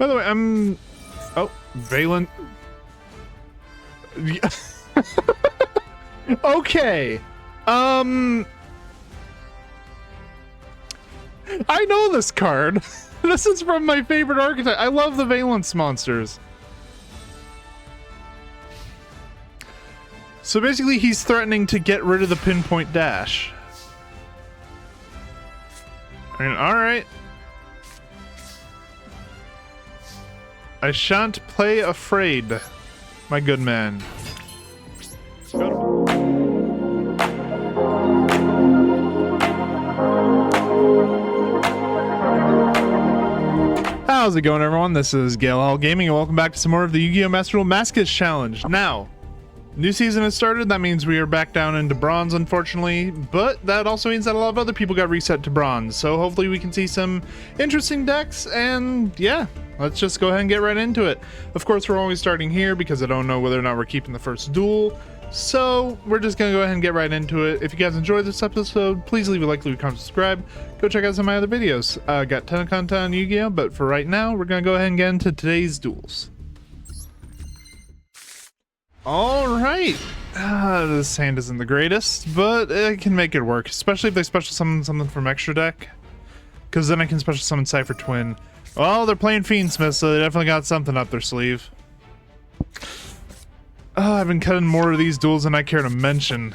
By the way, I'm... Oh, Vaylantz. Okay. I know this card. This is from my favorite archetype. I love the Vaylantz monsters. So basically, he's threatening to get rid of the pinpoint dash. I mean, alright. I shan't play afraid, my good man. Let's go. How's it going, everyone? This is Yugioh Gaming, and welcome back to some more of the Yu-Gi-Oh! Master Duel Masochist Challenge. Now, new season has started. That means we are back down into bronze, unfortunately, but that also means that a lot of other people got reset to bronze, so hopefully we can see some interesting decks, and yeah, let's just go ahead and get right into it. Of course, we're always starting here because I don't know whether or not we're keeping the first duel, so we're just gonna go ahead and get right into it. If you guys enjoyed this episode, please leave a like, leave a comment, subscribe. Go check out some of my other videos. Got a ton of content on Yu-Gi-Oh, but for right now, we're gonna go ahead and get into today's duels. Alright, this hand isn't the greatest, but it can make it work, especially if they special summon something from extra deck, because then I can special summon Cypher Twin. Well, they're playing Fiendsmith, so they definitely got something up their sleeve. Oh, I've been cutting more of these duels than I care to mention.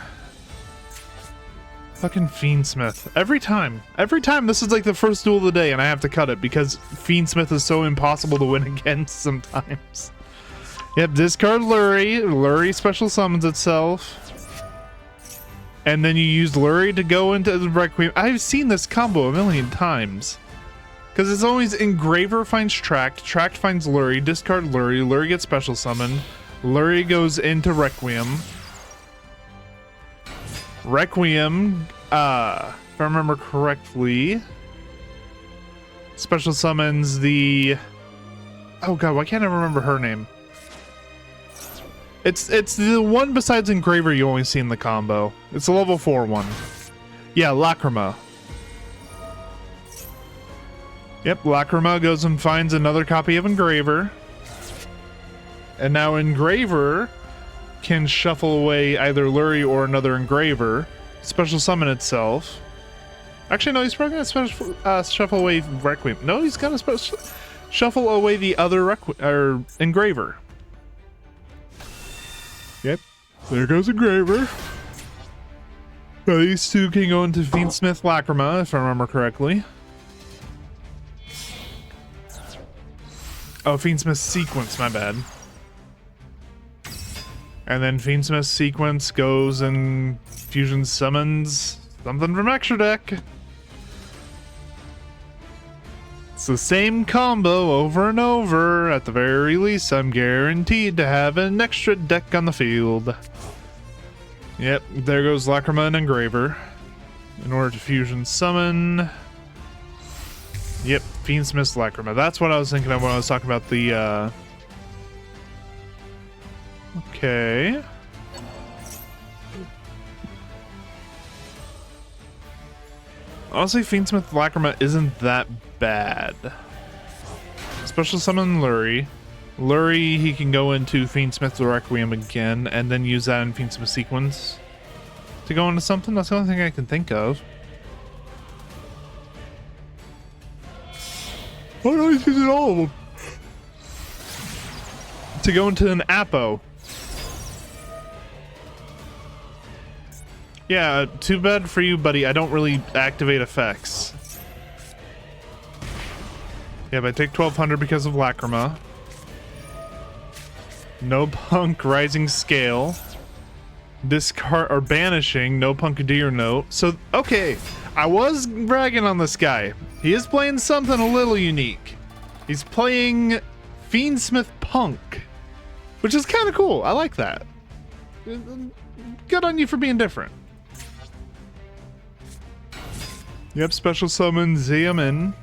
Fucking Fiendsmith. Every time this is like the first duel of the day and I have to cut it because Fiendsmith is so impossible to win against sometimes. Yep, discard Lurie. Lurie special summons itself. And then you use Lurie to go into the Requiem. I've seen this combo a million times. Because it's always Engraver finds Tract, Tract finds Lurie, discard Lurie, Lurie gets special summoned, Lurie goes into Requiem. Requiem, if I remember correctly, special summons the... Oh god, why can't I remember her name? It's the one besides Engraver you only see in the combo. It's a level 4 one. Yeah, Lacrima. Yep, Lacrima goes and finds another copy of Engraver. And now Engraver can shuffle away either Lurie or another Engraver, special summon itself. Actually, no, he's probably gonna shuffle away Requiem. No, he's gonna shuffle away the other Engraver. Yep, there goes Engraver. Now these two can go into Fiendsmith Lacrima, if I remember correctly. Oh, Fiendsmith Sequence, my bad. And then Fiendsmith Sequence goes and fusion summons something from extra deck. It's the same combo over and over. At the very least, I'm guaranteed to have an extra deck on the field. Yep, there goes Lacrima and Engraver. In order to fusion summon... Yep, Fiendsmith Lacrima. That's what I was thinking of when I was talking about the, Okay. Honestly, Fiendsmith Lacrima isn't that bad. Special summon Lurie. Lurie, he can go into Fiendsmith Requiem again, and then use that in Fiendsmith Sequence to go into something. That's the only thing I can think of. Why don't I use all of them? To go into an Apo. Yeah, too bad for you, buddy. I don't really activate effects. Yeah, but I take 1200 because of Lacrima. No Punk Rising Scale. Discard or banishing, no Punk Deer Note. So, okay, I was bragging on this guy. He is playing something a little unique. He's playing Fiendsmith Punk, which is kind of cool. I like that. Good on you for being different. Yep, special summon Xeomin.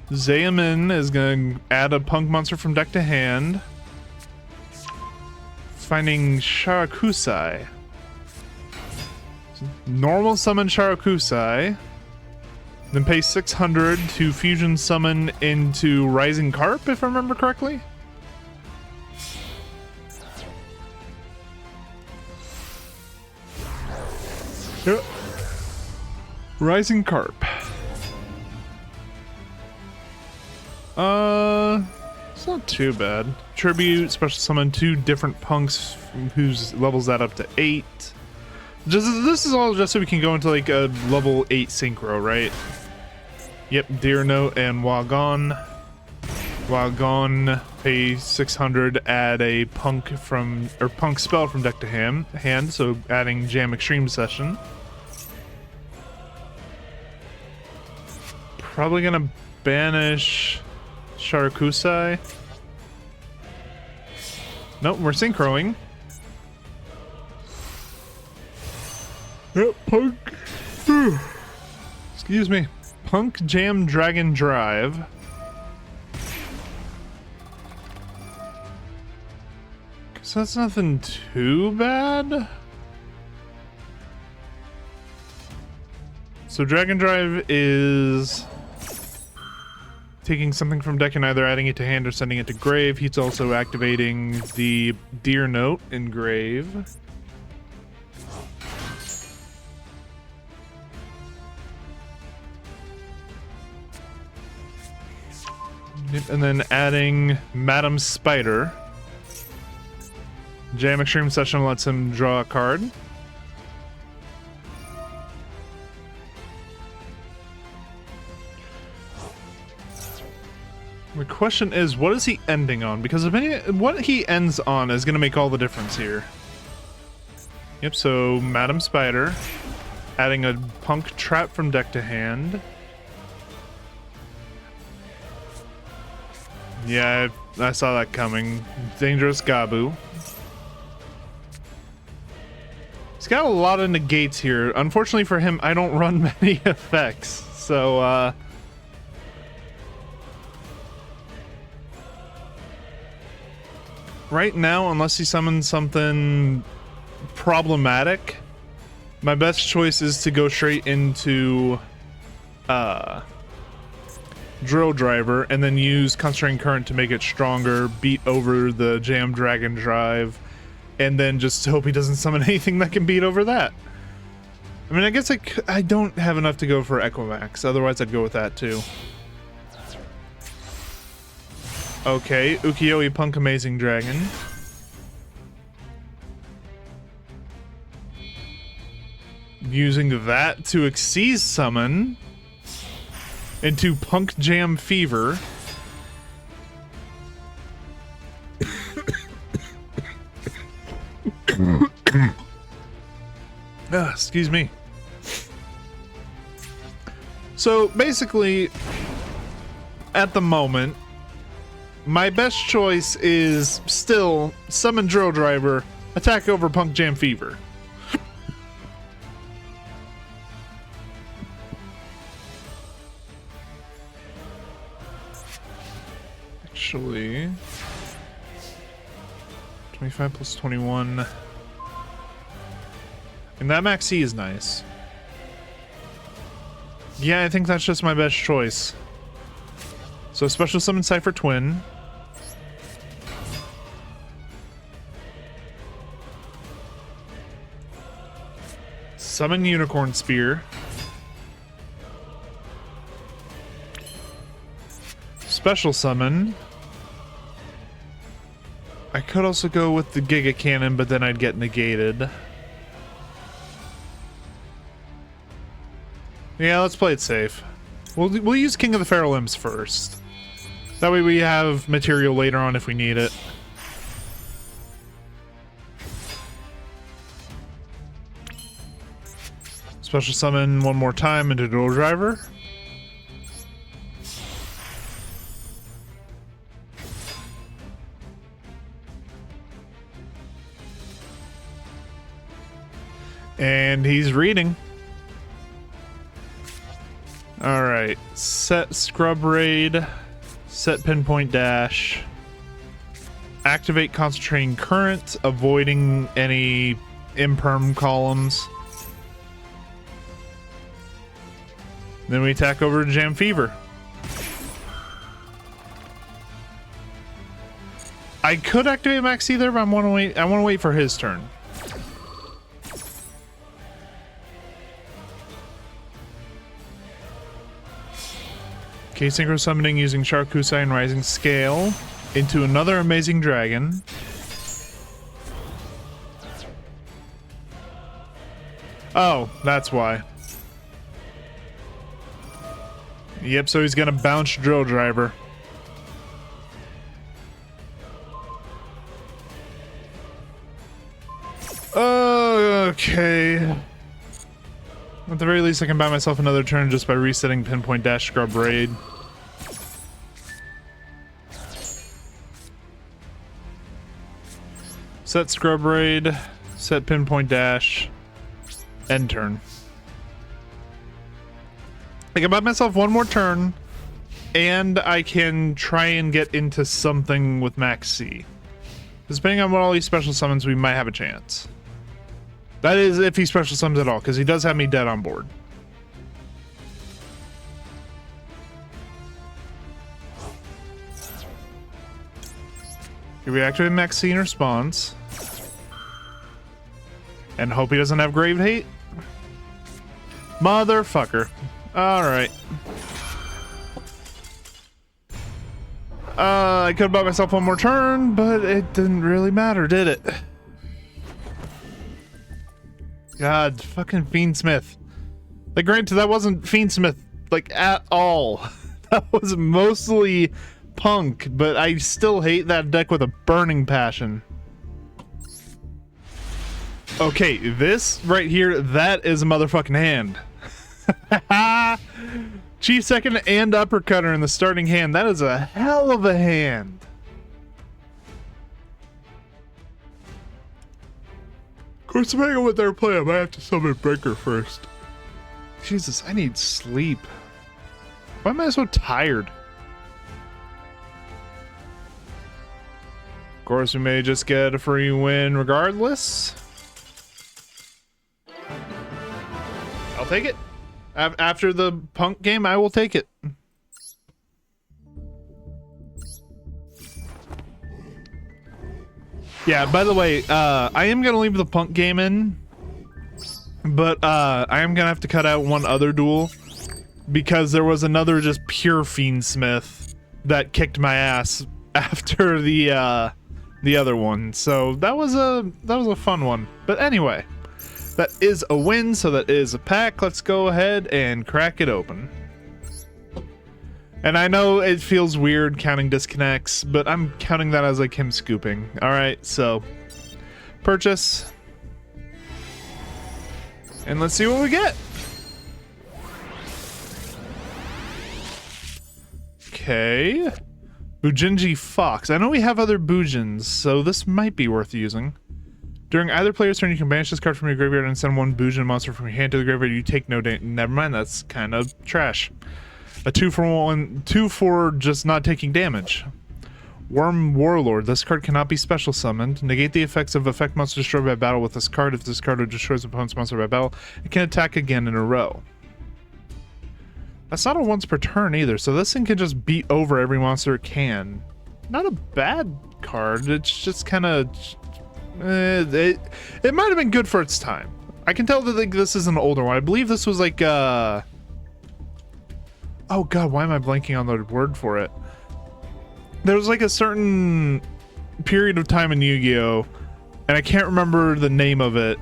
Xeomin is going to add a Punk monster from deck to hand. Finding Sharakusai. Normal summon Sharakusai. Then pay 600 to fusion summon into Rising Carp, if I remember correctly. Yep. Rising Carp. It's not too bad. Tribute, special summon 2 different punks whose levels that up to 8. This is all just so we can go into like a level 8 synchro, right? Yep, Deer Note and Wagon. Wagon, pay 600, add a punk spell from deck to hand, so adding Jam Extreme Session. Probably gonna banish Sharakusai. Nope, we're synchroing. Yep, punk. Excuse me. Punk Jam Dragon Drive. So that's nothing too bad. So Dragon Drive is taking something from deck and either adding it to hand or sending it to grave. He's also activating the Deer Note in grave. Yep, and then adding Madam Spider. Jam Extreme Session lets him draw a card. The question is, what is he ending on? Because what he ends on is going to make all the difference here. Yep, so Madam Spider, adding a punk trap from deck to hand. Yeah, I saw that coming. Dangerous Gabu. He's got a lot of negates here. Unfortunately for him, I don't run many effects, so right now, unless he summons something problematic, my best choice is to go straight into Drill Driver and then use Concentrating Current to make it stronger, beat over the Jam Dragon Drive, and then just hope he doesn't summon anything that can beat over that. I mean, I guess I don't have enough to go for Equimax, otherwise I'd go with that too. Okay, Ukiyo-e Punk Amazing Dragon. Using that to Xyz summon into Punk Jam Fever. Excuse me. So basically, at the moment, my best choice is still summon Drill Driver, attack over Punk Jam Fever. Actually, 25 plus 21. And that Max C is nice. Yeah, I think that's just my best choice. So special summon Cypher Twin. Summon Unicorn Spear. Special summon. I could also go with the Giga Cannon, but then I'd get negated. Yeah, let's play it safe. We'll use King of the Feral Imps first. That way we have material later on if we need it. Special summon one more time into Duel Driver. And he's reading. Alright, set Scrub Raid, set Pinpoint Dash, activate Concentrating Current, avoiding any imperm columns. Then we attack over to Jam Fever. I could activate Max either, but I want to wait for his turn. Okay, synchro summoning using Sharkusai and Rising Scale into another amazing dragon. Oh, that's why. Yep, so he's gonna bounce Drill Driver. Okay. At the very least, I can buy myself another turn just by resetting Pinpoint Dash Scrub Raid. Set Scrub Raid, set Pinpoint Dash, end turn. I can buy myself one more turn, and I can try and get into something with Max C. Depending on what all these special summons, we might have a chance. That is if he special summons at all, because he does have me dead on board. Here we activate Max C in response. And hope he doesn't have Grave Hate. Motherfucker. Alright. I could have bought myself one more turn, but it didn't really matter, did it? God, fucking Fiendsmith. Like, granted, that wasn't Fiendsmith, like, at all. That was mostly Punk, but I still hate that deck with a burning passion. Okay, this right here, that is a motherfucking hand. Chief second and uppercutter in the starting hand. That is a hell of a hand. Of course, depending on what they're playing, I might have to summon Breaker first. Jesus, I need sleep. Why am I so tired? Of course, we may just get a free win regardless. I'll take it. After the Punk game, I will take it. Yeah, by the way, I am going to leave the Punk game in, but I am going to have to cut out one other duel because there was another just pure Fiendsmith that kicked my ass after the other one. So that was a fun one. But anyway, that is a win, so that is a pack. Let's go ahead and crack it open. And I know it feels weird counting disconnects, but I'm counting that as like him scooping. Alright, so purchase. And let's see what we get. Okay. Bujinji Fox. I know we have other Bujins, so this might be worth using. During either player's turn, you can banish this card from your graveyard and send one Bujin monster from your hand to the graveyard. You take no damage. Never mind, that's kind of trash. A 2-for-1, 2 for just not taking damage. Worm Warlord. This card cannot be special summoned. Negate the effects of effect monster destroyed by battle with this card. If this card destroys opponent's monster by battle, it can attack again in a row. That's not a once per turn either, so this thing can just beat over every monster it can. Not a bad card, it's just kind of... it might have been good for its time. I can tell that like, this is an older one. I believe this was like... Oh god, why am I blanking on the word for it? There was like a certain period of time in Yu-Gi-Oh! And I can't remember the name of it.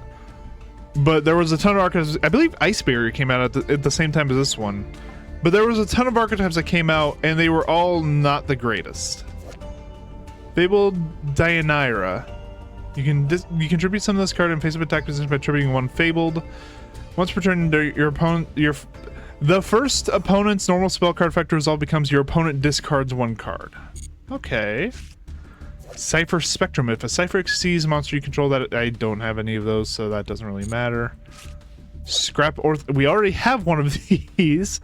But there was a ton of archetypes. I believe Ice Barrier came out at the same time as this one. But there was a ton of archetypes that came out, and they were all not the greatest. Fabled Deianira. You can contribute some of this card in face-up attack position by attributing one Fabled. Once per turn, your opponent... The first opponent's normal spell card effect resolve becomes your opponent discards one card. Okay. Cypher Spectrum. If a Cypher sees a monster you control, that I don't have any of those, so that doesn't really matter. Scrap we already have one of these.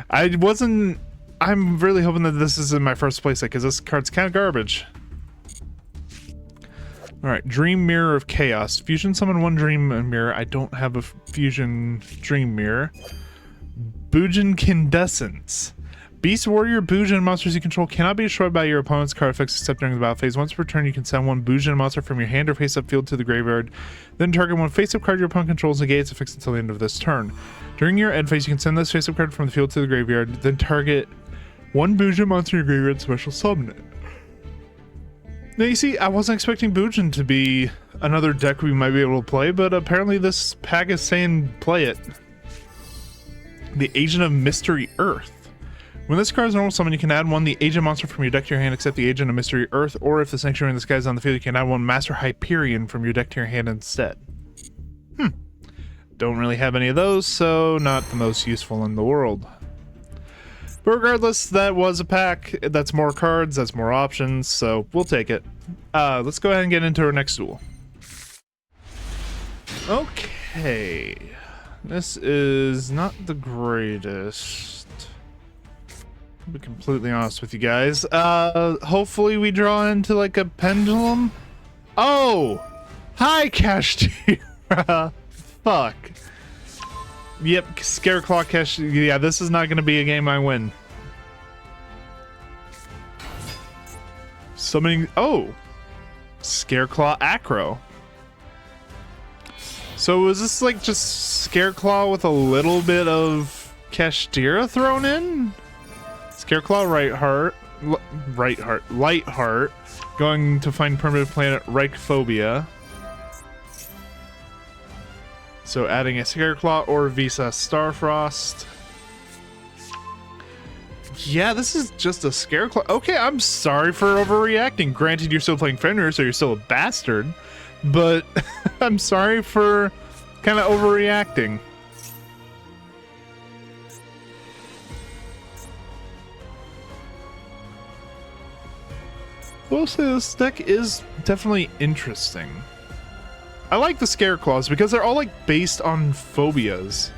I'm really hoping that this is in my first playset because this card's kind of garbage. Alright, Dream Mirror of Chaos. Fusion summon one Dream Mirror. I don't have a Fusion Dream Mirror. Bujin Kindescence. Beast Warrior Bujin monsters you control cannot be destroyed by your opponent's card effects except during the battle phase. Once per turn, you can send one Bujin monster from your hand or face-up field to the graveyard. Then target one face-up card your opponent controls, negate its effects until the end of this turn. During your end phase, you can send this face-up card from the field to the graveyard. Then target one Bujin monster in your graveyard and special summon it. Now you see, I wasn't expecting Bujin to be another deck we might be able to play, but apparently this pack is saying play it. The Agent of Mystery Earth. When this card is normal summon, you can add one the agent monster from your deck to your hand except the Agent of Mystery Earth, or if the Sanctuary in the Sky is on the field, you can add one Master Hyperion from your deck to your hand instead. Don't really have any of those, so not the most useful in the world. But regardless, that was a pack. That's more cards, that's more options, so we'll take it. Let's go ahead and get into our next duel. Okay. This is not the greatest. I'll be completely honest with you guys. Hopefully we draw into like a pendulum. Oh! Hi, Kashtira! Fuck. Yep, Scareclaw Cash. Yeah, this is not going to be a game I win. Summoning. Oh! Scareclaw Acro. So is this like just Scareclaw with a little bit of Kashtira thrown in? Scareclaw Lightheart, going to find permanent planet Reichphobia. So adding a Scareclaw or Visa Starfrost. Yeah, this is just a Scareclaw. Okay, I'm sorry for overreacting. Granted, you're still playing Fenrir, so you're still a bastard. But I'm sorry for kind of overreacting. I will say this deck is definitely interesting. I like the Scareclaws because they're all like based on phobias.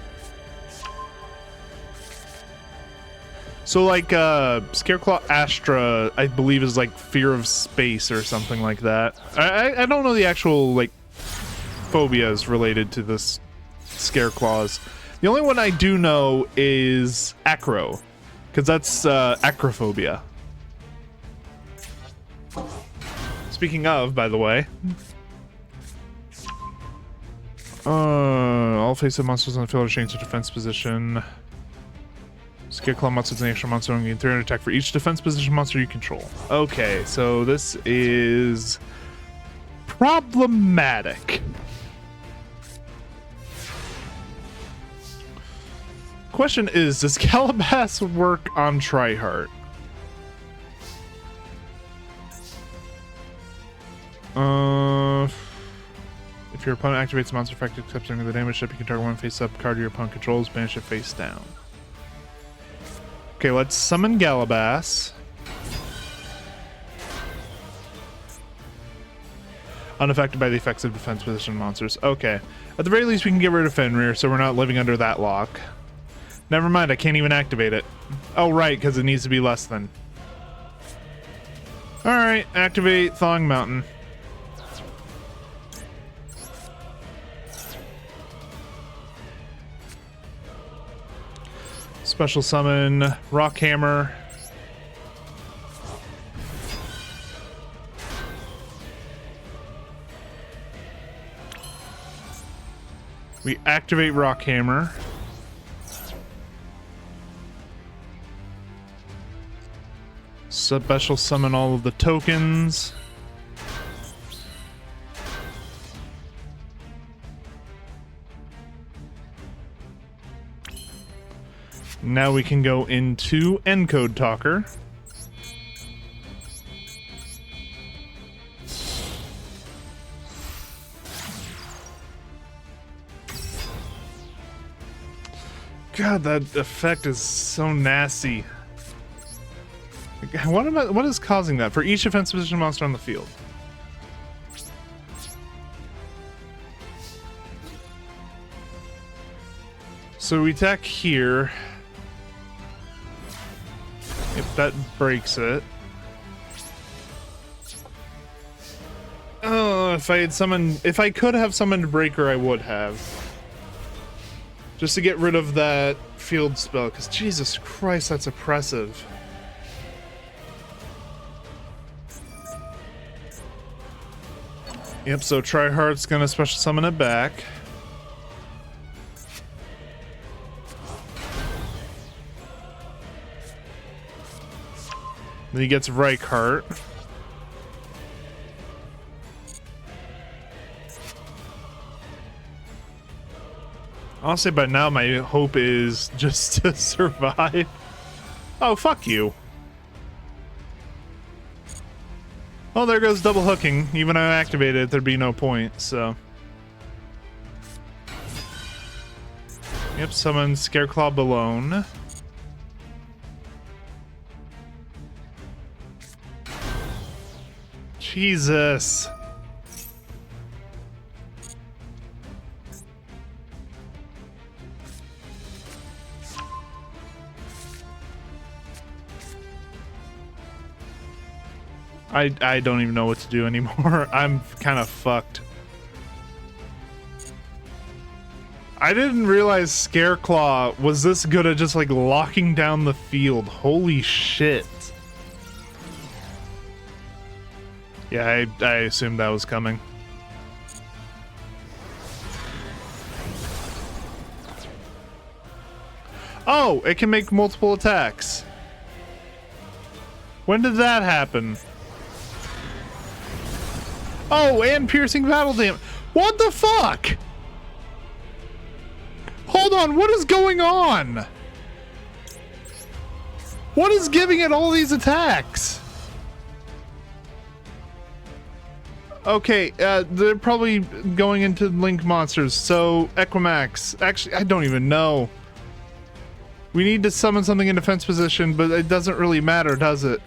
So like Scareclaw Astra, I believe, is like fear of space or something like that. I don't know the actual like phobias related to this Scareclaws. The only one I do know is Acro, because that's acrophobia. Speaking of, by the way, all face-up monsters on the field are changed to defense position. Scareclaw monsters and the extra monster gain 300 attack for each defense position monster you control. Okay, so this is problematic. Question is, does Calabas work on Tryhard? If your opponent activates a monster effect accepting the damage step, you can target one face-up card your opponent controls, banish it face down. Okay, let's summon Calabas. Unaffected by the effects of defense position monsters. Okay. At the very least, we can get rid of Fenrir, so we're not living under that lock. Never mind, I can't even activate it. Oh, right, because it needs to be less than. Alright, activate Thong Mountain. Special summon Rockhammer. We activate Rockhammer. Special summon all of the tokens. Now we can go into Encode Talker. God, that effect is so nasty. What is causing that? For each defense position monster on the field. So we attack here. If that breaks it. Oh, if I could have summoned Breaker, I would have. Just to get rid of that field spell, because Jesus Christ, that's oppressive. Yep, so Tryhard's gonna special summon it back. Then he gets Reichardt. Honestly, by now my hope is just to survive. Oh, fuck you. Oh, there goes double hooking. Even if I activated it, there'd be no point, so. Yep, summon Scareclaw Balone. Jesus. I don't even know what to do anymore. I'm kind of fucked. I didn't realize Scareclaw was this good at just like locking down the field. Holy shit. Yeah, I assumed that was coming. Oh, it can make multiple attacks. When did that happen? Oh, and piercing battle damage. What the fuck? Hold on, what is going on? What is giving it all these attacks? Okay, they're probably going into Link monsters, so Equimax. Actually, I don't even know. We need to summon something in defense position, but it doesn't really matter, does it?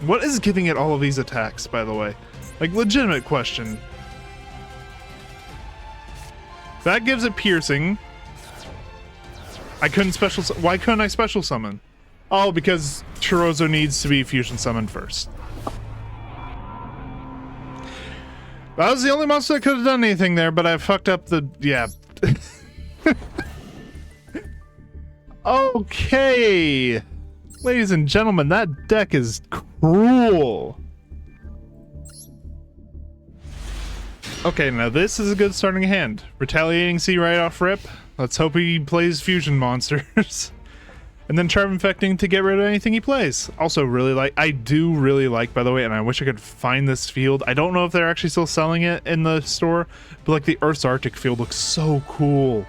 What is giving it all of these attacks, by the way? Like, legitimate question. That gives it piercing. I couldn't special... Why couldn't I special summon? Oh, because Chirozzo needs to be fusion summoned first. That was the only monster that could have done anything there, but I fucked up the... Yeah. Okay. Ladies and gentlemen, that deck is cruel. Okay, now this is a good starting hand. Retaliating Sea right off rip. Let's hope he plays fusion monsters. And then Charm Infecting to get rid of anything he plays. Also really like, I do really like, by the way, and I wish I could find this field. I don't know if they're actually still selling it in the store, but like the Earth's Arctic field looks so cool.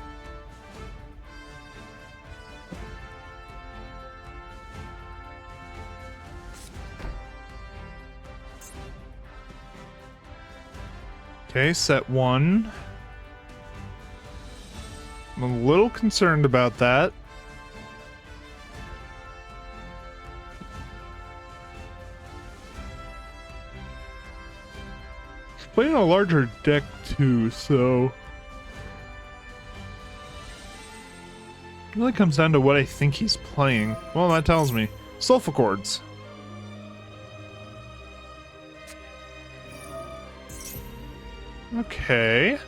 Okay, set one. I'm a little concerned about that. He's playing a larger deck too, so... It really comes down to what I think he's playing. Well, that tells me. Sulfur-Chords. Okay.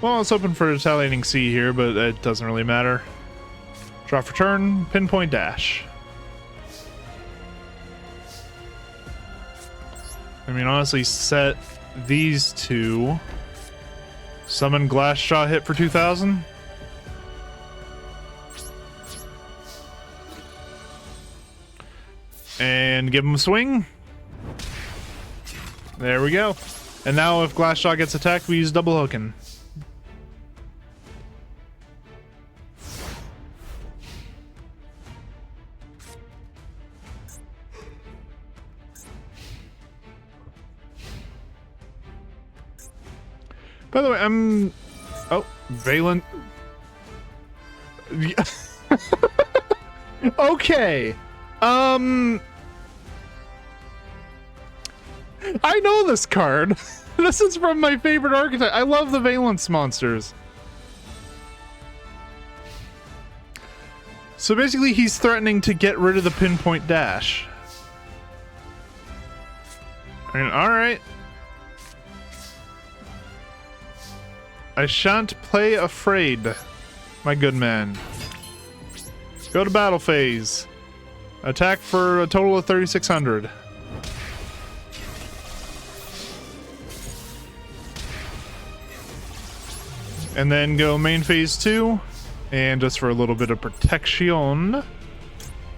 Well, I was hoping for Retaliating Sea here, but it doesn't really matter. Draw for turn, Pinpoint Dash. I mean, honestly, set these two. Summon Glassjaw, hit for 2,000. And give him a swing. There we go. And now if Glassjaw gets attacked, we use double hooking. By the way, I'm... Oh, Vaylantz. Okay. I know this card. This is from my favorite archetype. I love the Vaylantz monsters. So basically he's threatening to get rid of the Pinpoint Dash. I mean, alright. I shan't play afraid, my good man. Go to battle phase. Attack for a total of 3,600. And then go main phase 2. And just for a little bit of protection,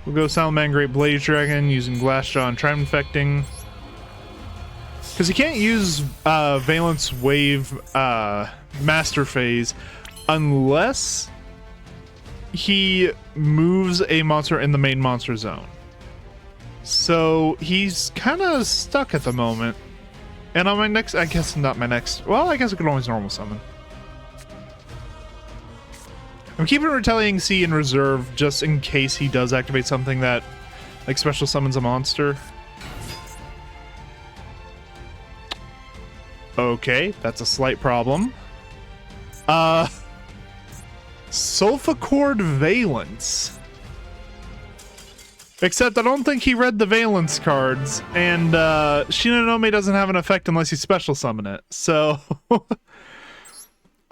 we'll go Salamangreat Blaze Dragon using Glassjaw and Trident Infecting. Because you can't use Vaylantz Wave Master Phase unless he moves a monster in the main monster zone. So he's kind of stuck at the moment. And on my next, I guess not my next, well, I guess I could always normal summon. I'm keeping Retaliating Sea in reserve just in case he does activate something that like special summons a monster. Okay, that's a slight problem. Sulfachord Vaylantz. Except I don't think he read the Vaylantz cards, and Shinonome doesn't have an effect unless you special summon it. So,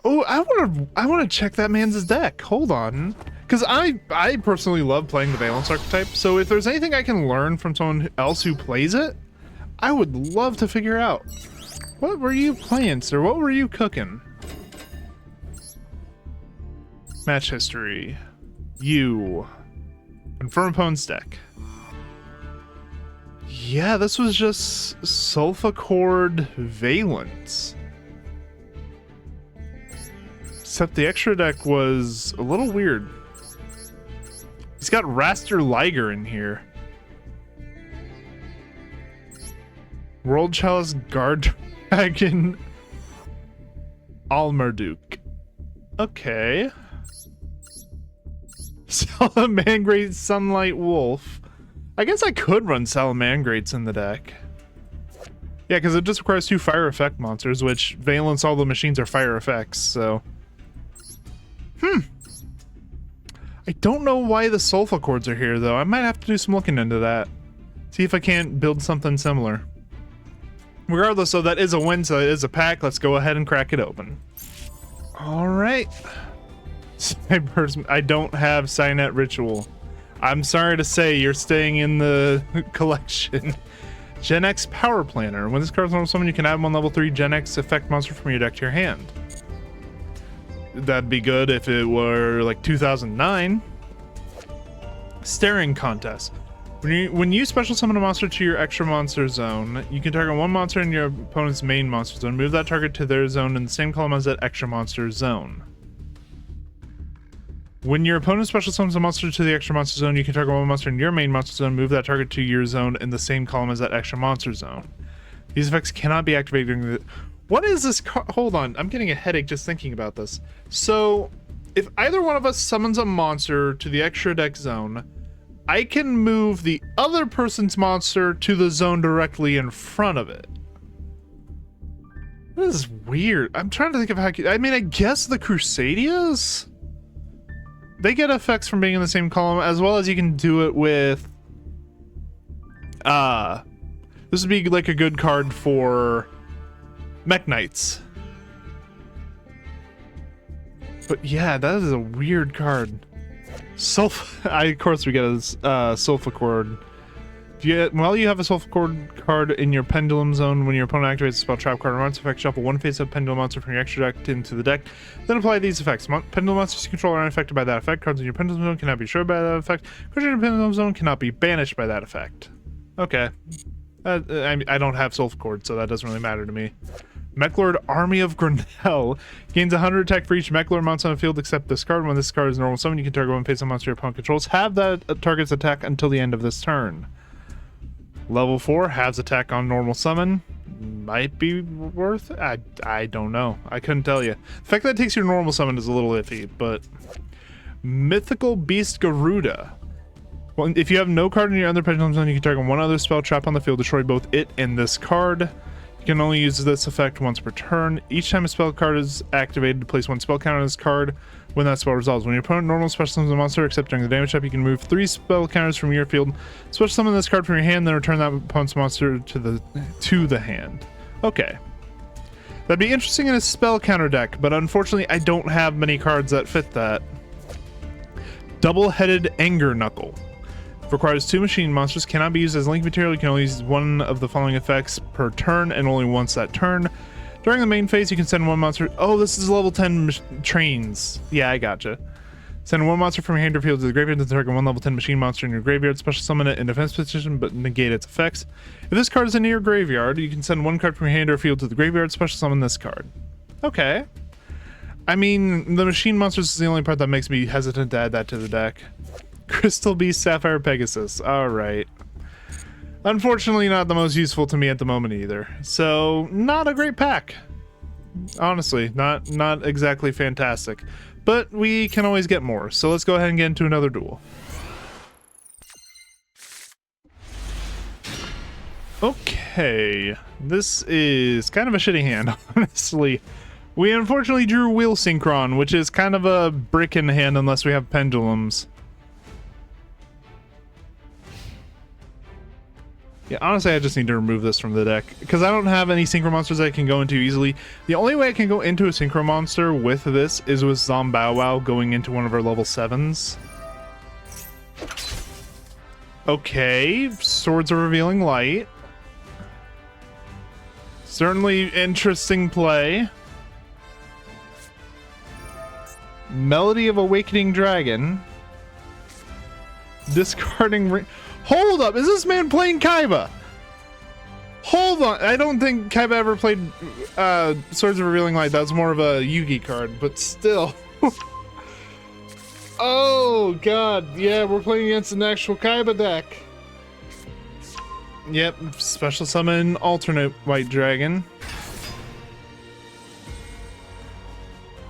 oh, I want to check that man's deck. Hold on, because I personally love playing the Vaylantz archetype. So if there's anything I can learn from someone else who plays it, I would love to figure out. What were you playing, sir? What were you cooking? Match history. You. Confirm opponent's deck. Yeah, this was just Sulfachord Vaylantz. Except the extra deck was a little weird. He's got Raster Liger in here. World Chalice Guard Dragon Almerduk. Okay. Salamangreat Sunlight Wolf. I guess I could run Salamangreats in the deck. Yeah, because it just requires 2 fire effect monsters, which Vaylantz, all the machines are fire effects, so. I don't know why the Sulfachords are here, though. I might have to do some looking into that. See if I can't build something similar. Regardless, so that is a win, so it is a pack. Let's go ahead and crack it open. Alright. I don't have Cynet Ritual. I'm sorry to say you're staying in the collection. Gen X Power Planner. When this card is normal summon, you can add 1 level 3 Gen X effect monster from your deck to your hand. That'd be good if it were like 2009. Staring Contest. When you special summon a monster to your extra monster zone, you can target 1 monster in your opponent's main monster zone. Move that target to their zone in the same column as that extra monster zone. When your opponent special summons a monster to the extra monster zone, you can target 1 monster in your main monster zone. Move that target to your zone in the same column as that extra monster zone. These effects cannot be activated during the... What is this card? Hold on, I'm getting a headache just thinking about this. So, if either one of us summons a monster to the extra deck zone, I can move the other person's monster to the zone directly in front of it. This is weird. I'm trying to think of how I mean, I guess the Crusadias? They get effects from being in the same column, as well as you can do it with... this would be like a good card for Mech Knights. But yeah, that is a weird card. Of course we get a Sulfachord. You have a Sulfachord card in your Pendulum Zone. When your opponent activates a spell, trap card, or monster effect, shuffle 1 face-up Pendulum monster from your extra deck into the deck. Then apply these effects. Pendulum monsters you control are unaffected by that effect. Cards in your Pendulum Zone cannot be destroyed by that effect. Cards in your Pendulum Zone cannot be banished by that effect. Okay. I don't have Sulfachord, so that doesn't really matter to me. Mechlord Army of Grinnell gains 100 attack for each Mechlord monster on the field except this card. When this card is normal summon, you can target 1 face-up monster your opponent controls. Have that target's attack until the end of this turn. Level 4 halves attack on normal summon. Might be worth it. I don't know. I couldn't tell you. The fact that it takes your normal summon is a little iffy, but Mythical Beast Garuda. Well, if you have no card in your other pendulum zone, you can target 1 other spell trap on the field, destroy both it and this card. You can only use this effect once per turn. Each time a spell card is activated, place 1 spell counter on this card when that spell resolves. When your opponent normal special summons a monster, except during the damage step, you can move 3 spell counters from your field, special summon this card from your hand, then return that opponent's monster to the hand. Okay. That'd be interesting in a spell counter deck, but unfortunately I don't have many cards that fit that. Double-headed Anger Knuckle. Requires 2 machine monsters, cannot be used as link material. You can only use one of the following effects per turn and only once that turn. During the main phase, you can send one monster. Oh, this is level 10 trains. Yeah, I gotcha. Send one monster from your hand or field to the graveyard to target one level 10 machine monster in your graveyard. Special summon it in defense position, but negate its effects. If this card is in your graveyard, you can send one card from your hand or field to the graveyard. Special summon this card. Okay. I mean, the machine monsters is the only part that makes me hesitant to add that to the deck. Crystal Beast, Sapphire, Pegasus. All right. Unfortunately, not the most useful to me at the moment either. So, not a great pack. Honestly, not exactly fantastic. But we can always get more. So let's go ahead and get into another duel. Okay. This is kind of a shitty hand, honestly. We unfortunately drew Wheel Synchron, which is kind of a brick in the hand unless we have pendulums. Yeah, honestly, I just need to remove this from the deck, because I don't have any Synchro Monsters I can go into easily. The only way I can go into a Synchro Monster with this is with Zombow going into one of our level 7s. Okay, Swords of Revealing Light. Certainly interesting play. Melody of Awakening Dragon. Discarding... Hold up, is this man playing Kaiba? Hold on, I don't think Kaiba ever played Swords of Revealing Light. That was more of a Yugi card, but still. Oh god, yeah, we're playing against an actual Kaiba deck. Yep, special summon alternate White Dragon.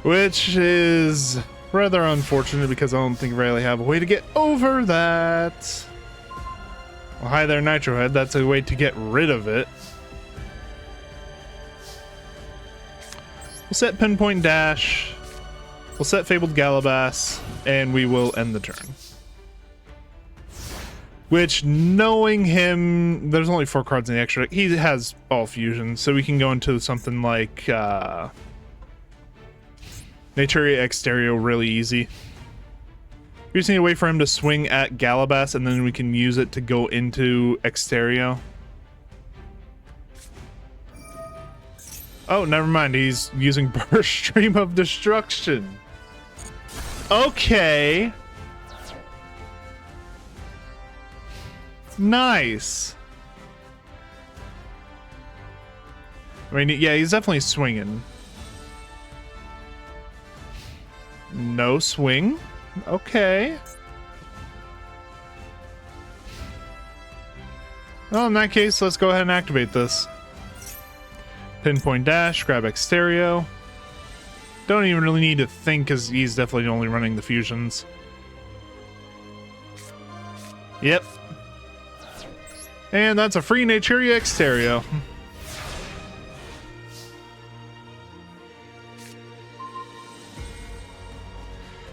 Which is rather unfortunate because I don't think I really have a way to get over that. Well, hi there, Nitro Head. That's a way to get rid of it. We'll set Pinpoint Dash. We'll set Fabled Galabas, and we will end the turn. Which, knowing him, there's only 4 cards in the extra deck. He has all fusions, so we can go into something like Naturia Exterio really easy. We just need to wait for him to swing at Galabas, and then we can use it to go into Exterio. Oh, never mind. He's using Burst Stream of Destruction. Okay. Nice. I mean, yeah, he's definitely swinging. No swing. Okay. Well, in that case, let's go ahead and activate this. Pinpoint Dash, grab Exterio. Don't even really need to think, because he's definitely only running the fusions. Yep. And that's a free Naturia Exterio.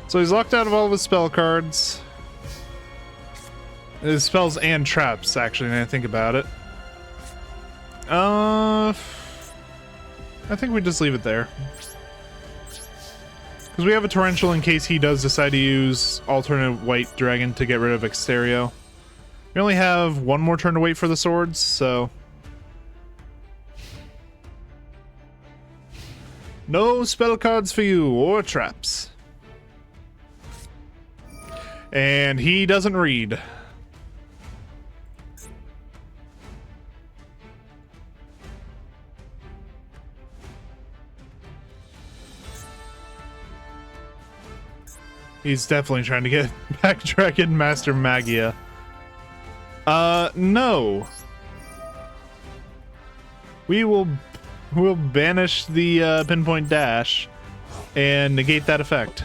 So he's locked out of all of his spell cards. His spells and traps, actually, when I think about it. I think we just leave it there. Because we have a Torrential in case he does decide to use alternate White Dragon to get rid of Exterio. We only have one more turn to wait for the swords, so... No spell cards for you, or traps. And he doesn't read. He's definitely trying to get back Dragon Master Magia. No. We'll banish the Pinpoint Dash and negate that effect.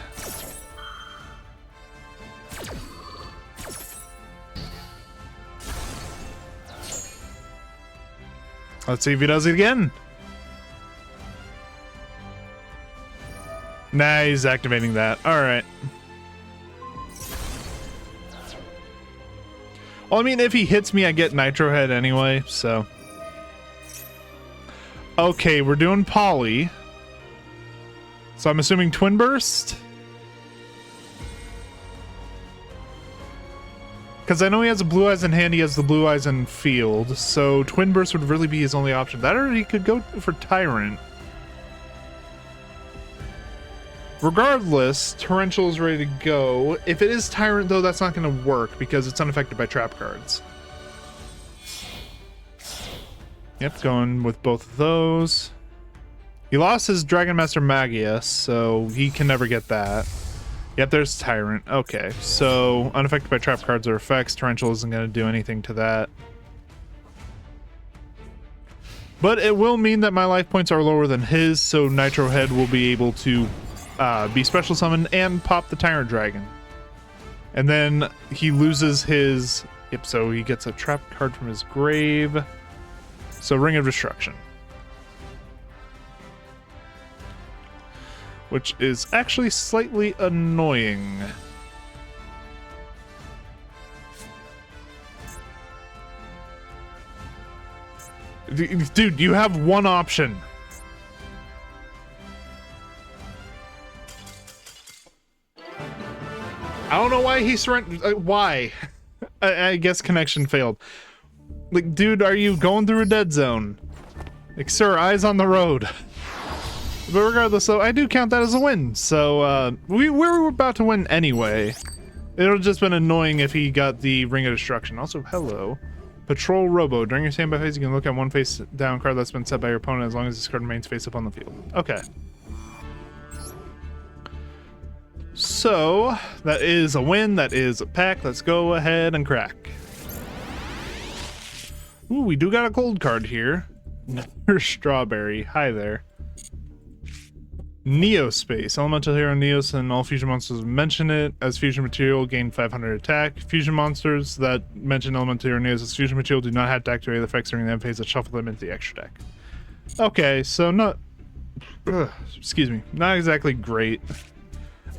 Let's see if he does it again. Nah, he's activating that. Alright. Well, I mean, if he hits me, I get Nitro Head anyway, so... Okay, we're doing Poly. So I'm assuming Twin Burst? Because I know he has the Blue Eyes in hand, he has the Blue Eyes in field, so Twin Burst would really be his only option. That, or he could go for Tyrant. Regardless, Torrential is ready to go. If it is Tyrant, though, that's not going to work because it's unaffected by trap cards. Yep, going with both of those. He lost his Dragon Master Magius, so he can never get that. Yep, there's Tyrant. Okay, so unaffected by trap cards or effects, Torrential isn't going to do anything to that. But it will mean that my life points are lower than his, so Nitro Head will be able to be special summoned and pop the Tyrant Dragon. And then he loses his... Yep, so he gets a trap card from his grave. So Ring of Destruction. Which is actually slightly annoying. Dude, you have one option. I don't know why he surrendered. Why? I guess connection failed. Like, dude, are you going through a dead zone? Like, sir, eyes on the road. But regardless, though, I do count that as a win. So, we were about to win anyway. It would have just been annoying if he got the Ring of Destruction. Also, hello. Patrol Robo. During your standby phase, you can look at one face down card that's been set by your opponent as long as this card remains face up on the field. Okay. So, that is a win. That is a pack. Let's go ahead and crack. Ooh, we do got a cold card here. Another Strawberry. Hi there. Neospace. Elemental Hero Neos and all fusion monsters mention it as fusion material gain 500 attack. Fusion monsters that mention Elemental Hero Neos as fusion material do not have to activate the effects during the end phase that shuffle them into the extra deck. Okay, so not... excuse me. Not exactly great.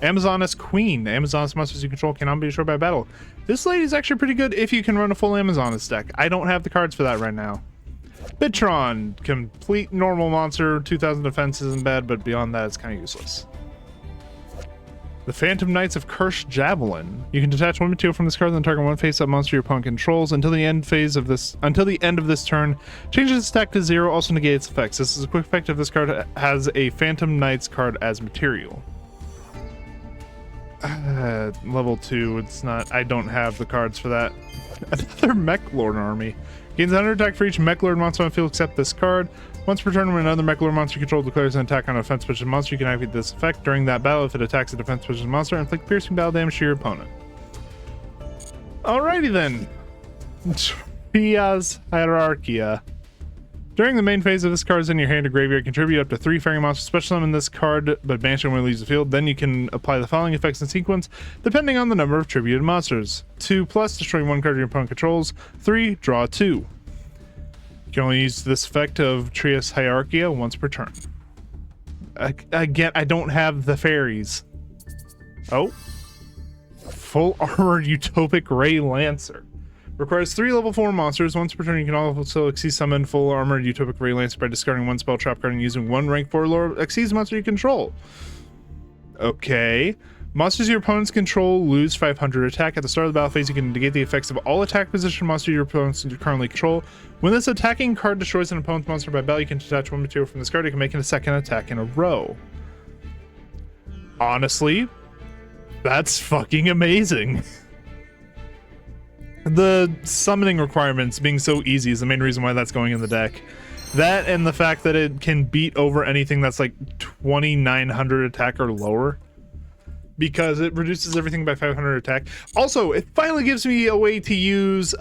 Amazoness Queen. Amazoness monsters you control cannot be destroyed by battle. This lady is actually pretty good if you can run a full Amazoness deck. I don't have the cards for that right now. Bitron, complete normal monster, 2000 defense isn't bad, but beyond that it's kind of useless. The Phantom Knights of Cursed Javelin. You can detach one material from this card, then target one face-up monster your opponent controls until the end of this turn. Changes its attack to 0, also negates effects. This is a quick effect if this card has a Phantom Knights card as material. Level 2, it's not. I don't have the cards for that. Another Mech Lord army. Gains 100 attack for each Mech Lord monster on the field except this card. Once per turn, when another Mech Lord monster you control declares an attack on a defense position monster, you can activate this effect during that battle if it attacks a defense position monster and inflict piercing battle damage to your opponent. Alrighty then. Trias Hierarchia. During the main phase of this card is in your hand or graveyard, contribute up to 3 fairy monsters, special summon this card, but banish it when it leaves the field. Then you can apply the following effects in sequence, depending on the number of tributed monsters. 2+, destroy one card your opponent controls. 3, draw 2. You can only use this effect of Trias Hierarchia once per turn. Again, I don't have the fairies. Oh. Full Armored Utopic Ray Lancer. Requires 3 level 4 monsters. Once per turn, you can also Xyz summon Full Armored Utopic Ray Lancer by discarding 1 spell trap card and using 1 rank 4 lower Xyz monster you control. Okay. Monsters your opponents control lose 500 attack. At the start of the battle phase, you can negate the effects of all attack position monsters your opponents currently control. When this attacking card destroys an opponent's monster by battle, you can detach 1 material from this card. You can make it a second attack in a row. Honestly, that's fucking amazing. The summoning requirements being so easy is the main reason why that's going in the deck. That and the fact that it can beat over anything that's like 2900 attack or lower. Because it reduces everything by 500 attack. Also, it finally gives me a way to use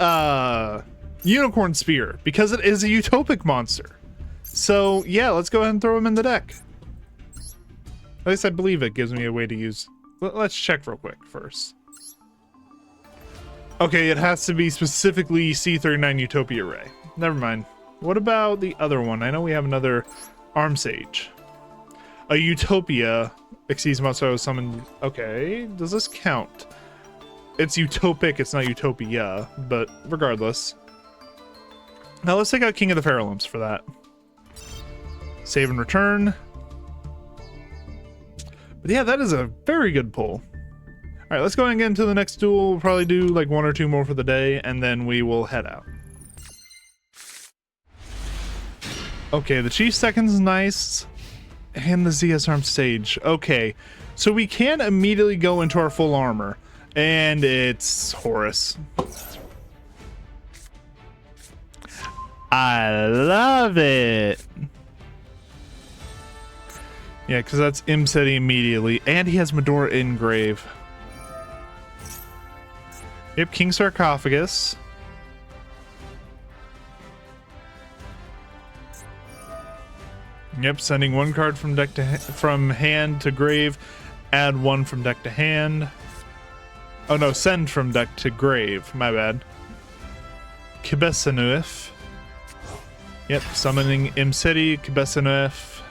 Unicorn Spear, because it is a utopic monster. So yeah, let's go ahead and throw him in the deck. At least I believe it gives me a way to use... Let's check real quick first. Okay, it has to be specifically C39 Utopia Ray. Never mind. What about the other one? I know we have another Arm Sage. A Utopia Xyz monster was summoned. Okay, does this count? It's Utopic, it's not Utopia, but regardless. Now let's take out King of the Pharaohs for that. Save and return. But yeah, that is a very good pull. All right, let's go and get into the next duel. We'll probably do like 1 or 2 more for the day, and then we will head out. Okay, the Chief Second's nice, and the ZS Arm Sage. Okay, so we can immediately go into our full armor, and it's Horus. I love it. Yeah, because that's Imseti immediately, and he has Medora Engrave. Yep, King Sarcophagus. Yep, sending 1 card from deck to from hand to grave, add 1 from deck to hand. Oh no, send from deck to grave. My bad. Kibesanuif. Yep, summoning Imseti, Kibesanuif.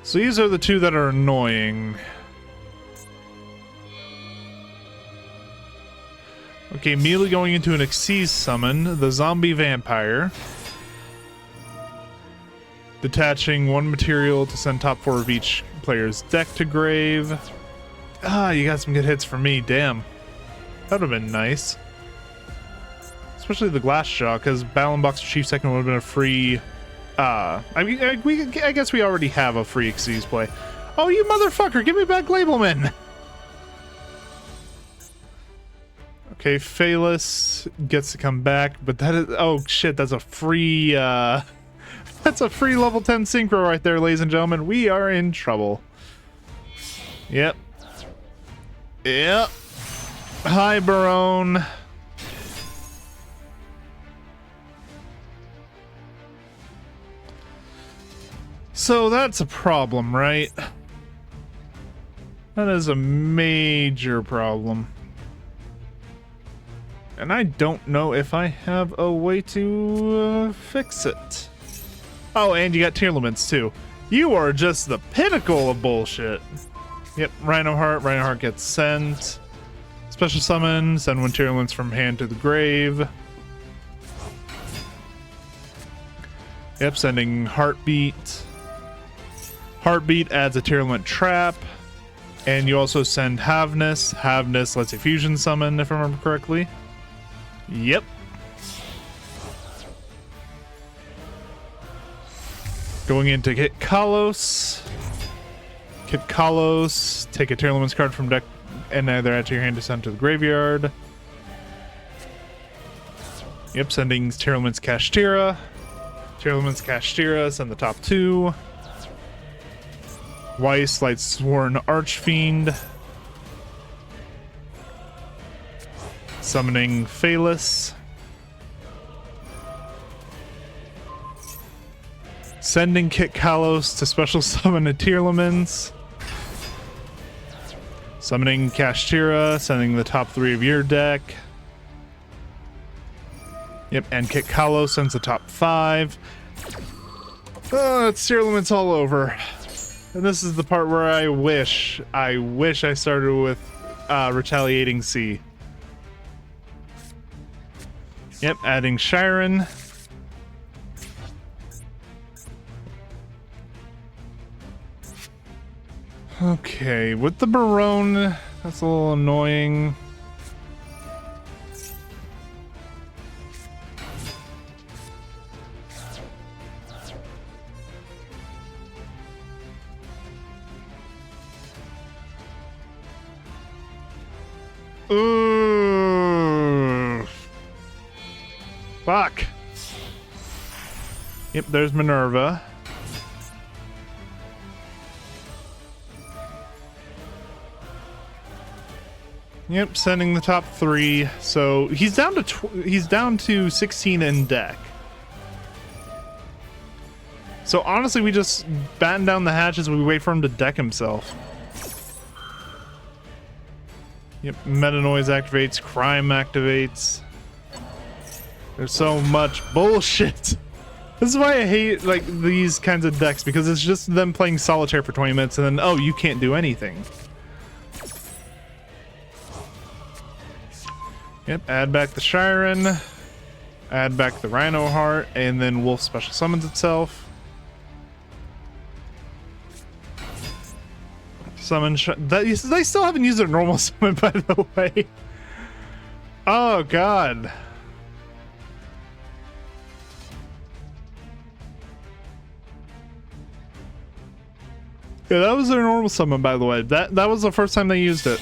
So these are the 2 that are annoying. Okay, immediately going into an Xyz summon, the Zombie Vampire. Detaching 1 material to send top 4 of each player's deck to grave. Ah, you got some good hits for me, damn. That would have been nice. Especially the Glass Jaw, because Battle Box Chief Second would have been a free... I guess we already have a free Xyz play. Oh, you motherfucker, give me back Labelman! Okay, Phalus gets to come back, but that is... Oh, shit, that's a free... That's a free level 10 synchro right there, ladies and gentlemen. We are in trouble. Yep. Yep. Hi, Barone. So that's a problem, right? That is a major problem. And I don't know if I have a way to fix it. Oh, and you got Tearlaments too. You are just the pinnacle of bullshit. Yep, Rhinoheart. Rhinoheart gets sent. Special summon. Send 1 Tearlaments from hand to the grave. Yep, sending Heartbeat. Heartbeat adds a Tearlament trap. And you also send Havness. Havness lets you fusion summon, if I remember correctly. Yep. Going in to hit Kalos. Hit Kalos. Take a Tearlaments card from deck and either add to your hand to send to the graveyard. Yep, sending Tearlaments Kashtira. Tearlaments Kashtira, send the top 2. Weiss, Light Sworn Archfiend. Summoning Phalus. Sending Kit Kalos to special summon a Tearlaments. Summoning Kashtira, sending the top 3 of your deck. Yep, and Kit Kalos sends the top 5. Oh, it's Tearlaments all over. And this is the part where I wish I started with Retaliating Sea. Yep, adding Shiren. Okay, with the Barone, that's a little annoying. Ooh. Fuck. Yep, there's Minerva. Yep, sending the top 3. So he's down to 16 in deck. So honestly, we just batten down the hatches. We wait for him to deck himself. Yep, Meta Noise activates, Crime activates. There's so much bullshit. This is why I hate like these kinds of decks, because it's just them playing solitaire for 20 minutes and then, oh, you can't do anything. Yep, add back the Shiren. Add back the Rhino Heart, and then Wolf special summons itself. Summon they still haven't used their normal summon, by the way. Oh god. Yeah, that was their normal summon, by the way. That was the first time they used it.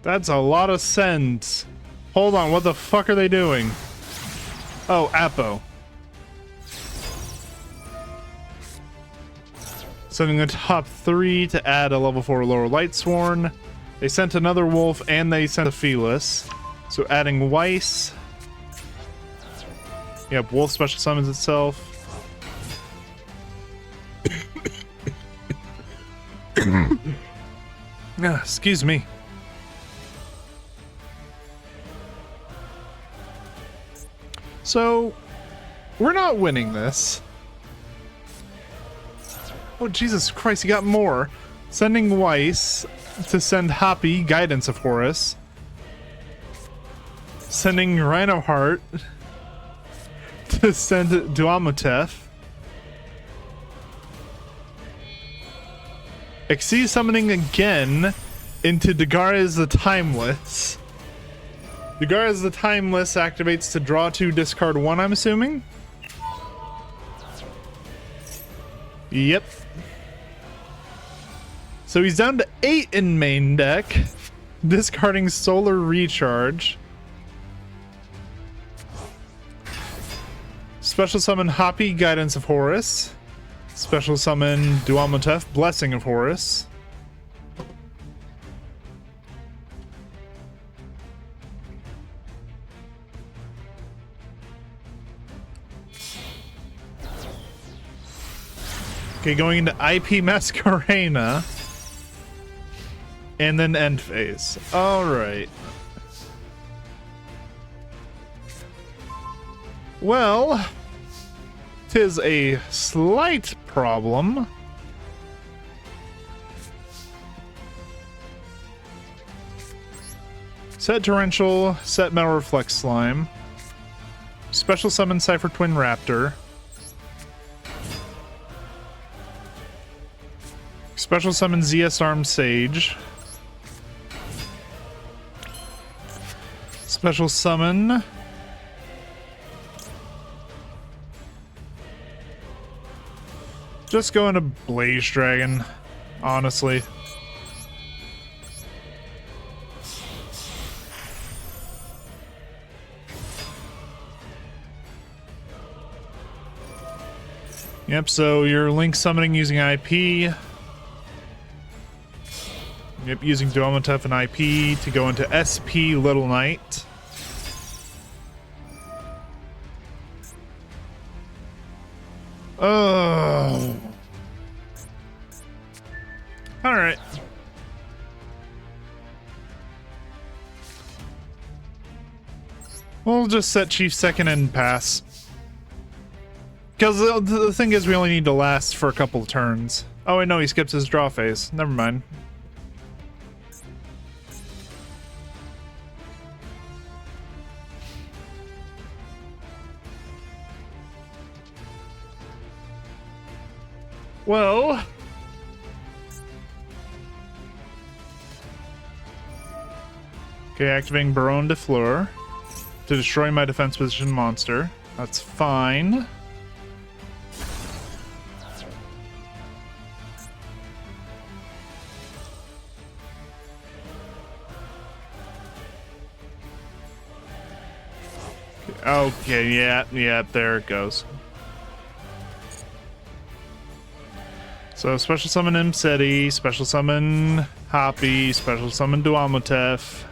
That's a lot of sends. Hold on, what the fuck are they doing? Oh, Apo. Sending the top 3 to add a level 4 lower Lightsworn. They sent another Wolf and they sent a Felis. So adding Weiss. Yep, Wolf special summons itself. Excuse me. So, we're not winning this. Oh, Jesus Christ, he got more. Sending Weiss to send Hoppy, Guidance of Horus. Sending Rhino Heart to send Duamutef. Exceed summoning again into Dagara's the Timeless. Dagara's the Timeless activates to draw 2, discard 1, I'm assuming? Yep. So he's down to 8 in main deck, discarding Solar Recharge. Special summon Hoppy, Guidance of Horus. Special summon Duamutef, Blessing of Horus. Okay, going into IP Masquerena. And then end phase. Alright. Well, 'tis a slight problem. Set Torrential, set Metal Reflex Slime. Special summon Cypher Twin Raptor. Special summon ZS Arm Sage. Special summon just go into Blaze Dragon, honestly. Yep, so you're link summoning using IP. Yep, using Duamutef and IP to go into SP Little Knight. Oh. Alright. We'll just set Chief second and pass. Because the thing is, we only need to last for a couple of turns. Oh, wait, no, he skips his draw phase. Never mind. Well, okay, activating Baronne de Fleur to destroy my defense position monster. That's fine. Okay, yeah, there it goes. So special summon Imseti, special summon Hoppy, special summon Duamutef.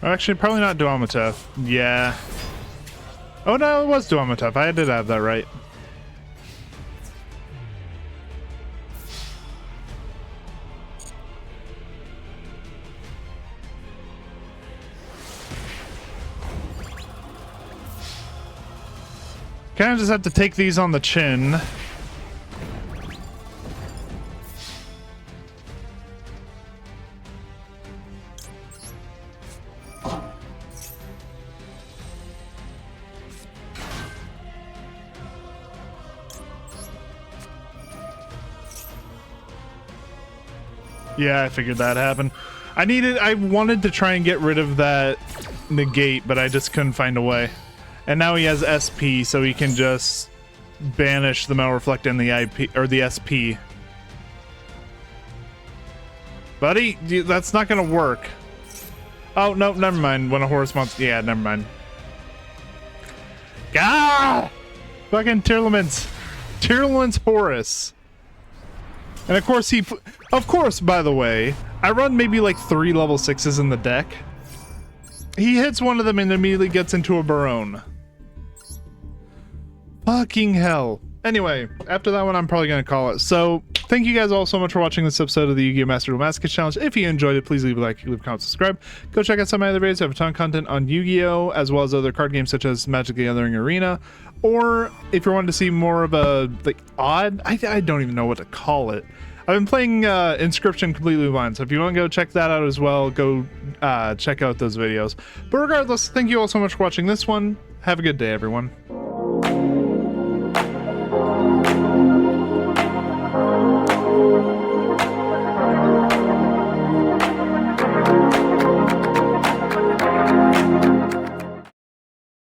Actually, probably not Duamutef. Yeah. Oh no, it was Duamutef. I did have that right. Kind of just have to take these on the chin. Yeah, I figured that happened. I wanted to try and get rid of that negate, but I just couldn't find a way. And now he has SP, so he can just banish the Metal Reflect and the IP or the SP. Buddy, that's not gonna work. Oh no, never mind. When a horse wants, yeah, never mind. Ah! Fucking Tirlaments Horus. And of course, by the way, I run maybe like 3 level 6s in the deck. He hits one of them and immediately gets into a Barone. Fucking hell. Anyway, after that one, I'm probably going to call it. So, thank you guys all so much for watching this episode of the Yu-Gi-Oh! Master Duel Masochist Challenge. If you enjoyed it, please leave a like, leave a comment, subscribe. Go check out some of my other videos. I have a ton of content on Yu-Gi-Oh! As well as other card games such as Magic the Gathering Arena. Or, if you're wanting to see more of a, like, odd, I don't even know what to call it. I've been playing Inscription Completely Blind, so if you want to go check that out as well, go check out those videos. But regardless, thank you all so much for watching this one. Have a good day, everyone.